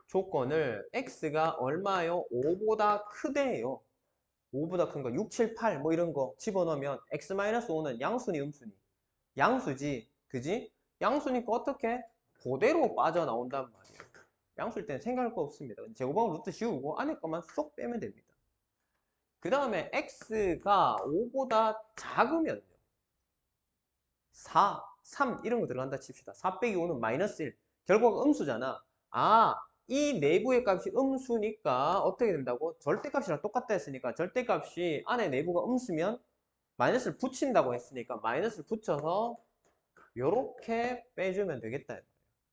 조건을 x가 얼마요? 5보다 크대요. 5보다 큰 거, 6, 7, 8 뭐 이런 거 집어넣으면 x-5는 양수니 음수니? 양수지. 그지? 양수니까 어떻게? 그대로 빠져나온단 말이에요. 양수일 때는 생각할 거 없습니다. 제곱하고 루트 씌우고 안에 것만 쏙 빼면 됩니다. 그 다음에 x가 5보다 작으면요. 4, 3 이런 거 들어간다 칩시다. 4 빼기 5는 마이너스 1. 결과가 음수잖아. 이 내부의 값이 음수니까 어떻게 된다고? 절대값이랑 똑같다 했으니까 절대값이 안에 내부가 음수면 마이너스를 붙인다고 했으니까 마이너스를 붙여서 요렇게 빼주면 되겠다.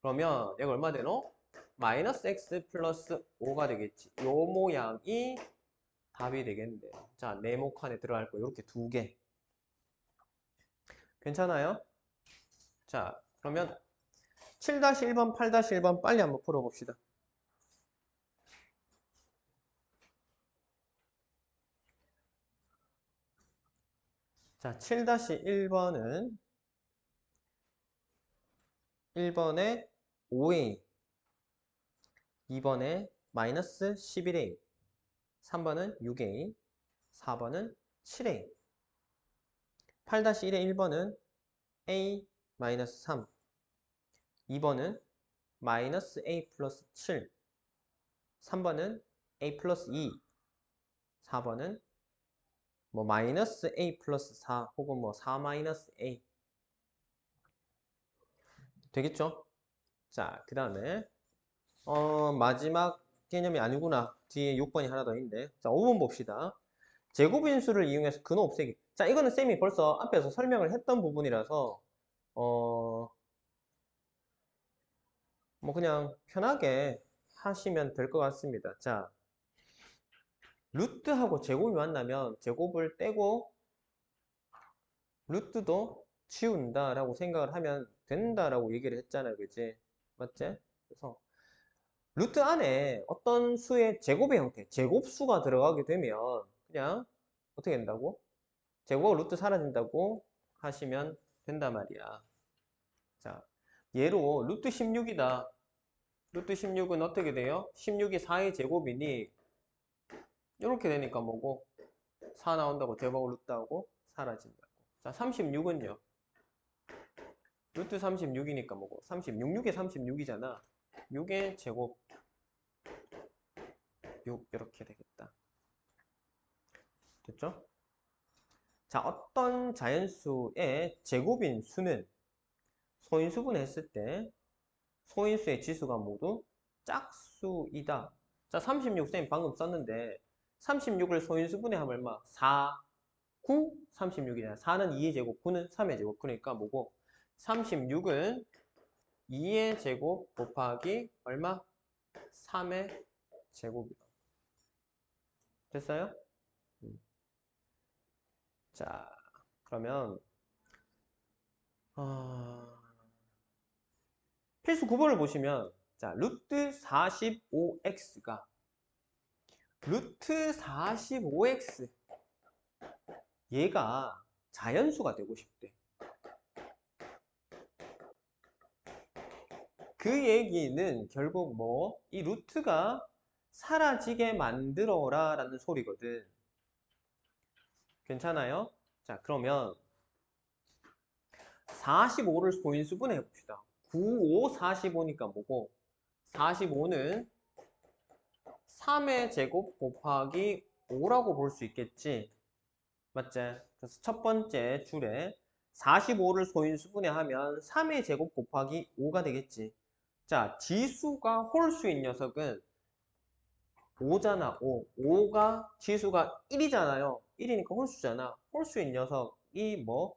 그러면 얘가 얼마 되노? 마이너스 x 플러스 5가 되겠지. 요 모양이 답이 되겠는데. 자, 네모칸에 들어갈 거 이렇게 두 개. 괜찮아요? 자, 그러면 7-1번, 8-1번 빨리 한번 풀어봅시다. 자, 7-1번은 1번에 5a, 2번에 마이너스 11a, 3번은 6a, 4번은 7a. 8-1의 1번은 a 마이너스 3, 2번은 마이너스 a 플러스 7, 3번은 a 플러스 2, 4번은 뭐 마이너스 a 플러스 4 혹은 뭐 4 마이너스 a 되겠죠? 자, 그 다음에 마지막 개념이 아니구나. 뒤에 6번이 하나 더 있는데. 자, 5번 봅시다. 제곱인수를 이용해서 근호 없애기. 자, 이거는 쌤이 벌써 앞에서 설명을 했던 부분이라서 뭐 그냥 편하게 하시면 될 것 같습니다. 자, 루트하고 제곱이 만나면 제곱을 떼고 루트도 치운다라고 생각을 하면 된다라고 얘기를 했잖아요. 그치? 맞지? 그래서 루트 안에 어떤 수의 제곱의 형태, 제곱수가 들어가게 되면 그냥 어떻게 된다고? 제곱하고 루트 사라진다고 하시면 된단 말이야. 자, 예로 루트 16이다. 루트 16은 어떻게 돼요? 16이 4의 제곱이니 이렇게 되니까 뭐고? 4 나온다고 제곱하고 루트하고 사라진다고. 자, 36은요? 루트 36이니까 뭐고? 36, 6에 36이잖아. 6의 제곱 6 이렇게 되겠다. 됐죠? 자, 어떤 자연수의 제곱인 수는 소인수분 했을 때 소인수의 지수가 모두 짝수이다. 자, 36 쌤 방금 썼는데 36을 소인수분해 하면 얼마? 4, 9, 36이잖아. 4는 2의 제곱, 9는 3의 제곱. 그러니까 뭐고? 36은 2의 제곱 곱하기 얼마? 3의 제곱이다. 됐어요? 자, 그러면 필수 9번을 보시면 자, 루트 45x가 루트 45x 얘가 자연수가 되고 싶대. 그 얘기는 결국 뭐 이 루트가 사라지게 만들어라 라는 소리거든. 괜찮아요? 자, 그러면 45를 소인수분해 봅시다. 9, 5, 45니까 뭐고? 45는 3의 제곱 곱하기 5라고 볼 수 있겠지? 맞지? 그래서 첫 번째 줄에 45를 소인수분해 하면 3의 제곱 곱하기 5가 되겠지. 자, 지수가 홀수인 녀석은 5잖아, 5. 5가 지수가 1이잖아요. 1이니까 홀수잖아. 홀수인 녀석이 뭐?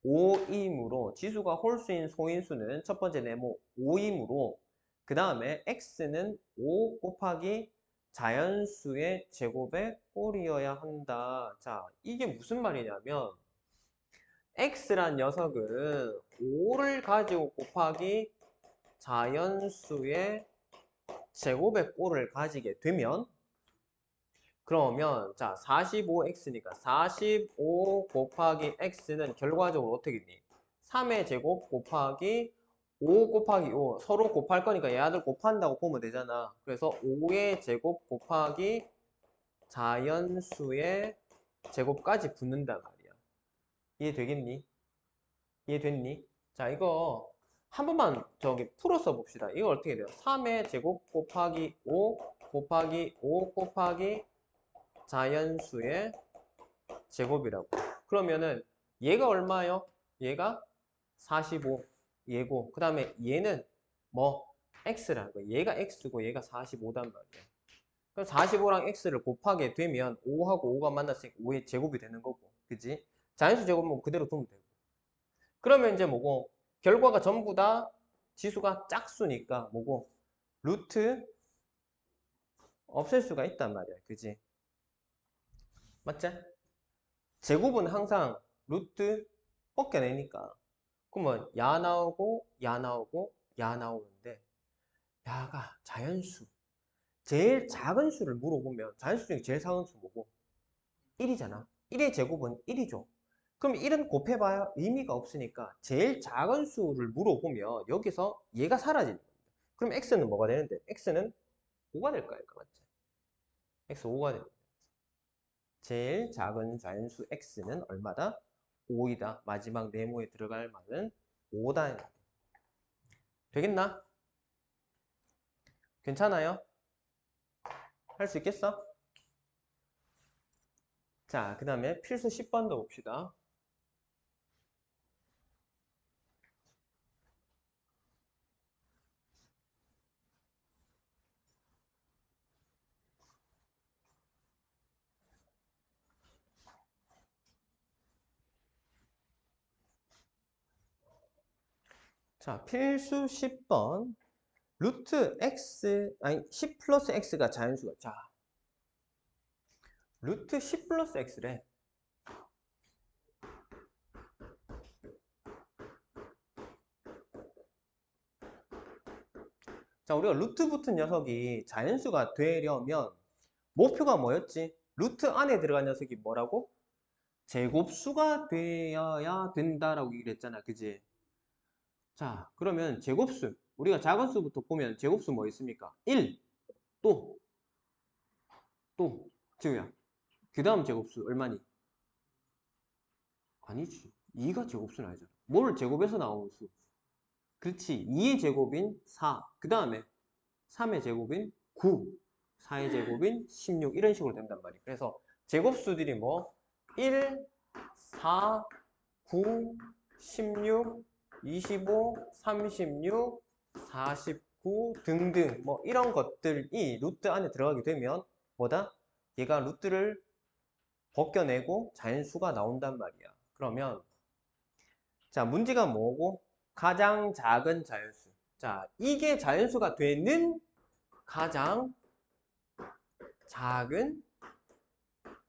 5이므로 지수가 홀수인 소인수는 첫 번째 네모 5이므로 그 다음에 x는 5 곱하기 자연수의 제곱의 꼴이어야 한다. 자, 이게 무슨 말이냐면 x란 녀석은 5를 가지고 곱하기 자연수의 제곱의 꼴을 가지게 되면 그러면 자 45x니까 45 곱하기 x는 결과적으로 어떻게 되니? 3의 제곱 곱하기 5 곱하기 5 서로 곱할 거니까 얘들 곱한다고 보면 되잖아. 그래서 5의 제곱 곱하기 자연수의 제곱까지 붙는단 말이야. 이해되겠니? 이해됐니? 자, 이거 한 번만 저기 풀어서 봅시다. 이거 어떻게 돼요? 3의 제곱 곱하기 5 곱하기 5 곱하기 자연수의 제곱이라고. 그러면은 얘가 얼마요? 얘가 45 얘고 그 다음에 얘는 뭐 x라는 거야. 얘가 x고 얘가 45단 말이야. 그럼 45랑 x를 곱하게 되면 5하고 5가 만났으니까 5의 제곱이 되는 거고 그지? 자연수 제곱은 그대로 두면 되고 그러면 이제 뭐고 결과가 전부 다 지수가 짝수니까 뭐고 루트 없앨 수가 있단 말이야. 그지? 맞지? 제곱은 항상 루트 벗겨내니까 그러면 야 나오고 야 나오고 야 나오는데 야가 자연수 제일 작은 수를 물어보면 자연수 중에 제일 작은 수 뭐고? 1이잖아. 1의 제곱은 1이죠. 그럼 1은 곱해봐야 의미가 없으니까 제일 작은 수를 물어보면 여기서 얘가 사라지는 겁니다. 그럼 x는 뭐가 되는데? x는 5가 될 거야. 맞지? x 5가 됩니다. 제일 작은 자연수 x는 얼마다? 5이다. 마지막 네모에 들어갈 말은 5다. 되겠나? 괜찮아요? 할 수 있겠어? 자, 그 다음에 필수 10번도 봅시다. 자, 필수 10번. 루트 x, 아니, 10 플러스 x가 자연수가. 자, 루트 10 플러스 x래. 자, 우리가 루트 붙은 녀석이 자연수가 되려면 목표가 뭐였지? 루트 안에 들어간 녀석이 뭐라고? 제곱수가 되어야 된다라고 얘기를 했잖아. 그지? 자, 그러면 제곱수. 우리가 작은 수부터 보면 제곱수 뭐 있습니까? 1, 또, 지우야. 그 다음 제곱수 얼마니? 아니지. 2가 제곱수는 아니잖아. 뭐를 제곱해서 나오는 수? 그렇지. 2의 제곱인 4. 그 다음에 3의 제곱인 9. 4의 제곱인 16. 이런 식으로 된단 말이야. 그래서 제곱수들이 뭐? 1, 4, 9, 16, 25, 36, 49 등등 뭐 이런 것들이 루트 안에 들어가게 되면 뭐다? 얘가 루트를 벗겨내고 자연수가 나온단 말이야. 그러면 자, 문제가 뭐고? 가장 작은 자연수. 자, 이게 자연수가 되는 가장 작은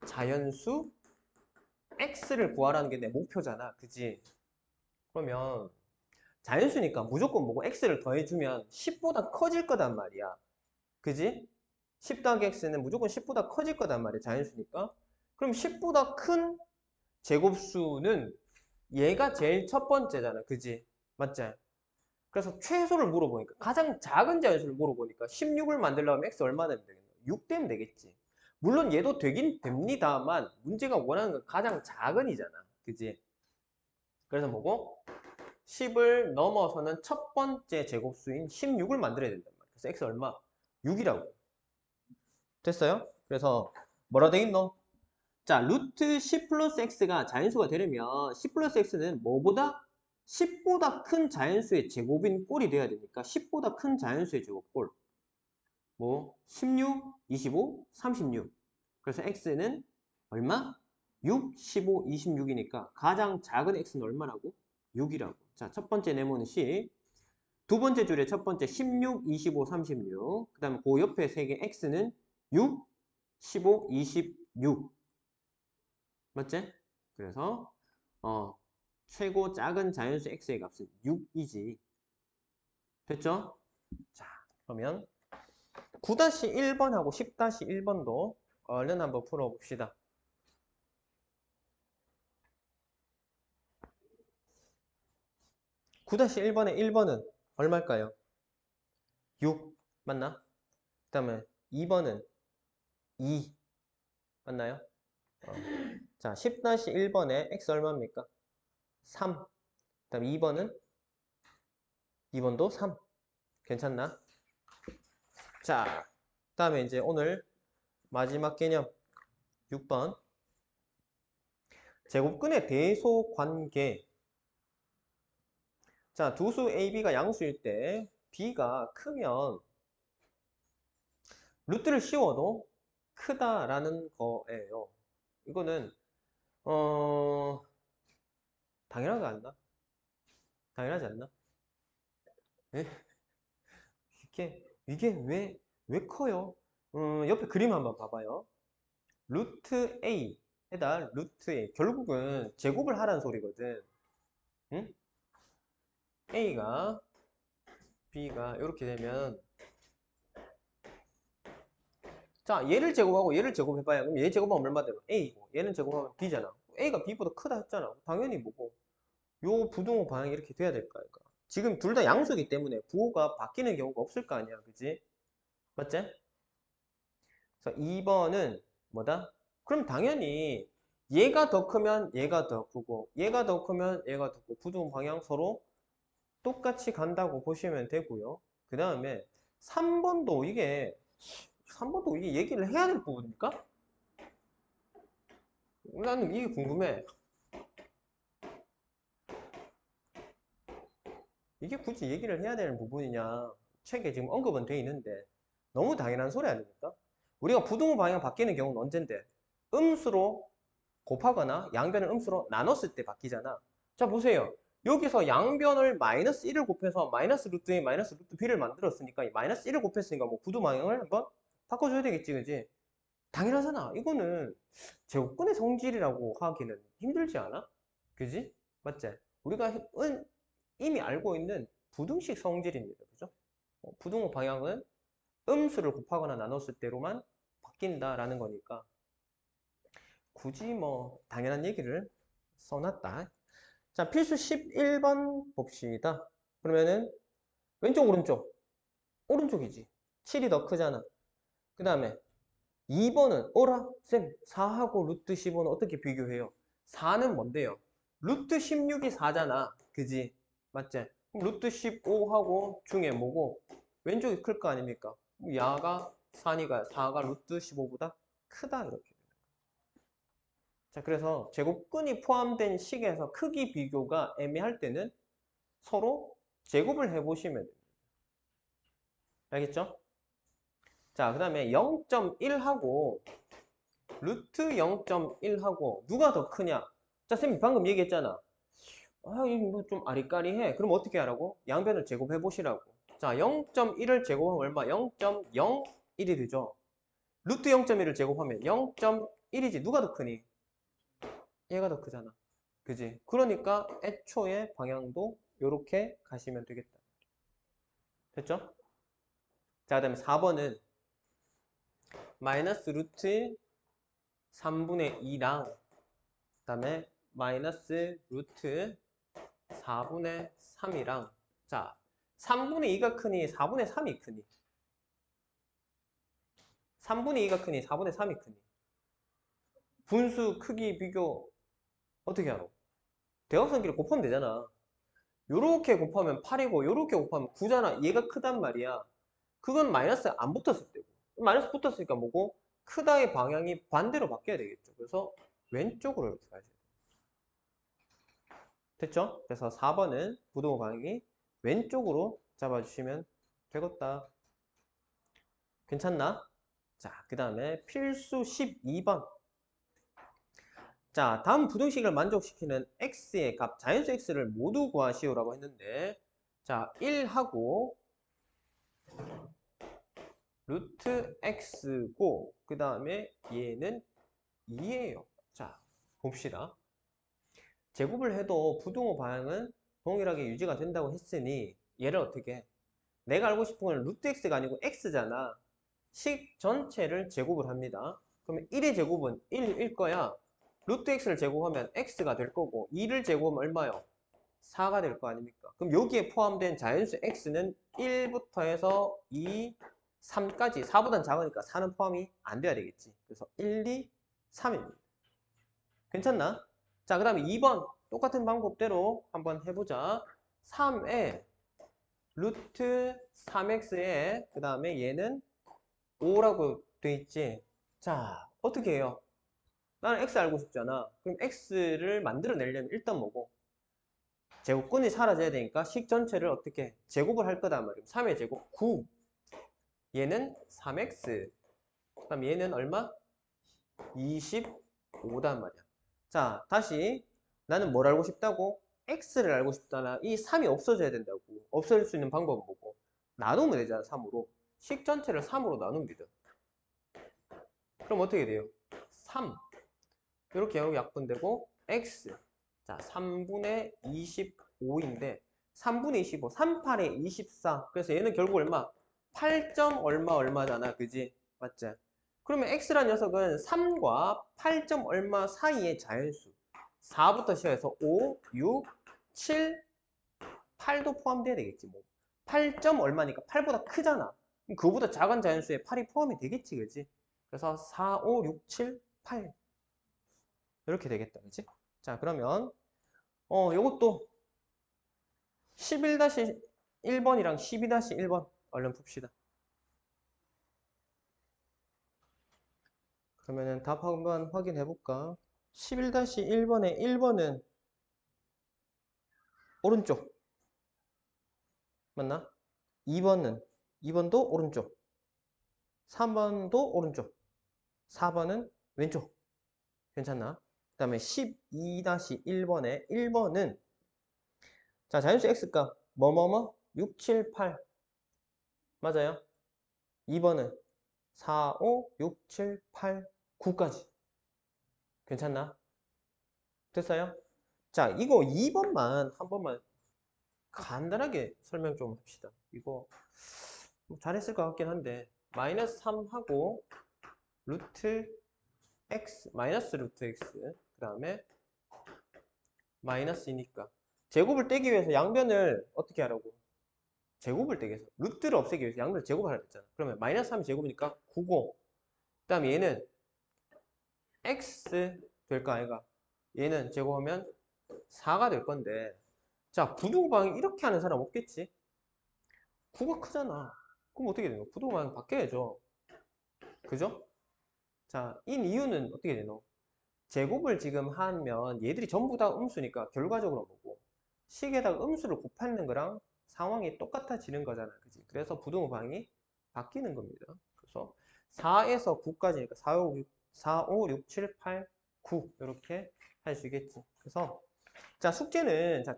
자연수 x를 구하라는 게 내 목표잖아. 그지? 그러면 자연수니까 무조건 뭐고 x를 더해주면 10보다 커질 거단 말이야. 그지? 10 더하기 x는 무조건 10보다 커질 거단 말이야. 자연수니까. 그럼 10보다 큰 제곱수는 얘가 제일 첫 번째잖아. 그지? 맞지? 그래서 최소를 물어보니까 가장 작은 자연수를 물어보니까 16을 만들려면 x 얼마 되면 되겠노? 6 되면 되겠지. 물론 얘도 되긴 됩니다만 문제가 원하는 건 가장 작은이잖아. 그지? 그래서 뭐고? 10을 넘어서는 첫 번째 제곱수인 16을 만들어야 된단 말이야. 그래서 x 얼마? 6이라고. 됐어요? 그래서 뭐라 되겠노? 자, 루트 10 플러스 x가 자연수가 되려면 10 플러스 x는 뭐보다? 10보다 큰 자연수의 제곱인 꼴이 돼야 되니까 10보다 큰 자연수의 제곱꼴. 뭐 16, 25, 36. 그래서 x는 얼마? 6, 15, 26이니까 가장 작은 x는 얼마라고? 6이라고. 자, 첫 번째 네모는 10. 두 번째 줄에 첫 번째 16, 25, 36. 그 다음에 그 옆에 세 개 x는 6, 15, 26. 맞지? 그래서 최고 작은 자연수 x의 값은 6이지. 됐죠? 자, 그러면 9-1번하고 10-1번도 얼른 한번 풀어봅시다. 9-1번의 1번은 얼마일까요? 6 맞나? 그 다음에 2번은 2 맞나요? 자, 10-1번에 x 얼마입니까? 3. 그 다음에 2번은 2번도 3. 괜찮나? 자, 그 다음에 이제 오늘 마지막 개념 6번. 제곱근의 대소 관계. 자, 두 수 A, B가 양수일 때 B가 크면 루트를 씌워도 크다라는 거예요. 이거는 당연한 거 아닌가? 당연하지 않나? 예? 이게 왜 커요? 옆에 그림 한번 봐봐요. 루트 A에다 루트 A. 결국은 제곱을 하라는 소리거든. 응? A가 B가 이렇게 되면 자, 얘를 제곱하고 얘를 제곱해봐야 그럼 얘 제곱하면 얼마 되나? A고 얘는 제곱하면 B잖아. A가 B보다 크다 했잖아. 당연히 뭐고 요 부등호 방향이 이렇게 돼야 될 거 아이가. 지금 둘 다 양수기 때문에 부호가 바뀌는 경우가 없을 거 아니야. 그지? 맞지? 그래서 2번은 뭐다? 그럼 당연히 얘가 더 크면 얘가 더 크고 얘가 더 크면 얘가 더 크고 부등호 방향 서로 똑같이 간다고 보시면 되고요. 그 다음에 3번도 이게 얘기를 해야 될 부분입니까? 나는 이게 궁금해. 이게 굳이 얘기를 해야 되는 부분이냐. 책에 지금 언급은 돼 있는데 너무 당연한 소리 아닙니까? 우리가 부등호 방향 바뀌는 경우는 언젠데 음수로 곱하거나 양변을 음수로 나눴을 때 바뀌잖아. 자, 보세요. 여기서 양변을 마이너스 1을 곱해서 마이너스 루트 A, 마이너스 루트 B를 만들었으니까 이 마이너스 1을 곱했으니까 뭐 부두 방향을 한번 바꿔줘야 되겠지, 그지? 당연하잖아. 이거는 제곱근의 성질이라고 하기는 힘들지 않아? 그지? 맞지? 우리가 이미 알고 있는 부등식 성질입니다. 그죠? 부등호 방향은 음수를 곱하거나 나눴을 때로만 바뀐다라는 거니까 굳이 뭐 당연한 얘기를 써놨다. 자, 필수 11번 봅시다. 그러면은 왼쪽 오른쪽 오른쪽이지. 7이 더 크잖아. 그 다음에 2번은 어라? 쌤 4하고 루트 15는 어떻게 비교해요? 4는 뭔데요? 루트 16이 4잖아. 그지? 맞지? 그럼 루트 15하고 중에 뭐고? 왼쪽이 클 거 아닙니까? 야가 4니까 4가 루트 15보다 크다 이렇게. 자, 그래서 제곱근이 포함된 식에서 크기 비교가 애매할 때는 서로 제곱을 해보시면 됩니다. 알겠죠? 자, 그 다음에 0.1하고 루트 0.1하고 누가 더 크냐? 자, 쌤이 방금 얘기했잖아. 아, 이거 좀 아리까리해. 그럼 어떻게 하라고? 양변을 제곱해 보시라고. 자, 0.1을 제곱하면 얼마? 0.01이 되죠. 루트 0.1을 제곱하면 0.1이지. 누가 더 크니? 얘가 더 크잖아. 그지? 그러니까 애초에 방향도 이렇게 가시면 되겠다. 됐죠? 자, 그 다음에 4번은 마이너스 루트 3분의 2랑 그 다음에 마이너스 루트 4분의 3이랑 자, 3분의 2가 크니 4분의 3이 크니 3분의 2가 크니 4분의 3이 크니 분수 크기 비교 어떻게 하노? 대각선끼리 곱하면 되잖아. 요렇게 곱하면 8이고 요렇게 곱하면 9잖아. 얘가 크단 말이야. 그건 마이너스 안 붙었을 때고 마이너스 붙었으니까 뭐고? 크다의 방향이 반대로 바뀌어야 되겠죠. 그래서 왼쪽으로 이렇게 가야 돼요. 됐죠? 그래서 4번은 부등호 방향이 왼쪽으로 잡아주시면 되겠다. 괜찮나? 자, 그 다음에 필수 12번. 자, 다음 부등식을 만족시키는 x의 값, 자연수 x를 모두 구하시오라고 했는데, 자, 1하고 루트 x고, 그 다음에 얘는 2예요. 자, 봅시다. 제곱을 해도 부등호 방향은 동일하게 유지가 된다고 했으니, 얘를 어떻게 해? 내가 알고 싶은 건 루트 x가 아니고 x잖아. 식 전체를 제곱을 합니다. 그러면 1의 제곱은 1일 거야. 루트 x를 제곱하면 x가 될 거고 2를 제곱하면 얼마요? 4가 될 거 아닙니까? 그럼 여기에 포함된 자연수 x는 1부터 해서 2, 3까지 4보단 작으니까 4는 포함이 안 돼야 되겠지. 그래서 1, 2, 3입니다. 괜찮나? 자, 그 다음에 2번 똑같은 방법대로 한번 해보자. 3에 루트 3x에 그 다음에 얘는 5라고 돼 있지. 자, 어떻게 해요? 나는 x 알고 싶잖아. 그럼 x를 만들어내려면 일단 뭐고? 제곱근이 사라져야 되니까 식 전체를 어떻게 제곱을 할 거단 말이야. 3의 제곱 9. 얘는 3x. 그다음 얘는 얼마? 25단 말이야. 자, 다시 나는 뭘 알고 싶다고? x를 알고 싶잖아. 이 3이 없어져야 된다고. 없어질 수 있는 방법은 뭐고? 나누면 되잖아, 3으로. 식 전체를 3으로 나눕니다. 그럼 어떻게 돼요? 3. 이렇게 약분되고 x. 자, 3분의 25인데 3분의 25, 38에 24. 그래서 얘는 결국 얼마? 8점 얼마 얼마잖아. 그지? 맞지? 그러면 x란 녀석은 3과 8점 얼마 사이의 자연수. 4부터 시작해서 5, 6, 7, 8도 포함돼야 되겠지. 뭐. 8점 얼마니까 8보다 크잖아. 그럼 그거보다 작은 자연수에 8이 포함이 되겠지. 그지? 그래서 4, 5, 6, 7, 8. 이렇게 되겠다. 그치? 자, 그러면, 요것도 11-1번이랑 12-1번 얼른 풉시다. 그러면은 답 한번 확인해 볼까? 11-1번에 1번은 오른쪽. 맞나? 2번도 오른쪽. 3번도 오른쪽. 4번은 왼쪽. 괜찮나? 그 다음에 12-1번에 1번은 자, 자연수 x값 뭐뭐뭐 6, 7, 8 맞아요? 2번은 4, 5, 6, 7, 8, 9까지. 괜찮나? 됐어요? 자, 이거 2번만 한 번만 간단하게 설명 좀 합시다. 이거 뭐 잘했을 것 같긴 한데 마이너스 3하고 루트 x, 마이너스 루트 x 그 다음에 마이너스이니까 제곱을 떼기 위해서 양변을 어떻게 하라고? 제곱을 떼기 위해서 루트를 없애기 위해서 양변을 제곱하라고 했잖아. 그러면 마이너스 3이 제곱이니까 9고 그 다음에 얘는 x 될까 아이가? 얘는 제곱하면 4가 될 건데 자 부등호방향 이렇게 하는 사람 없겠지? 9가 크잖아. 그럼 어떻게 되노? 부등호방향 바뀌어야죠. 그죠? 자, 이 이유는 어떻게 되노? 제곱을 지금 하면 얘들이 전부 다 음수니까 결과적으로 뭐고 식에다가 음수를 곱하는 거랑 상황이 똑같아지는 거잖아. 그지? 그래서 부등호방이 바뀌는 겁니다. 그래서 4에서 9까지니까 4, 5, 6, 7, 8, 9 이렇게 할 수 있겠지. 그래서 자, 숙제는 자,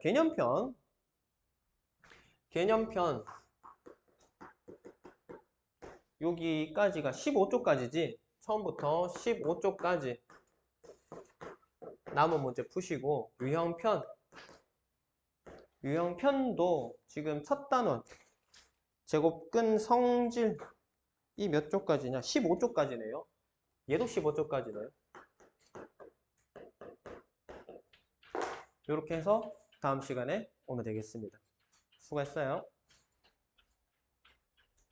개념편 여기까지가 15쪽까지지. 처음부터 15쪽까지 남은 문제 푸시고 유형편도 지금 첫 단원 제곱근 성질 이 몇 쪽까지냐? 15쪽까지네요. 얘도 15쪽까지네요. 이렇게 해서 다음 시간에 오면 되겠습니다. 수고했어요.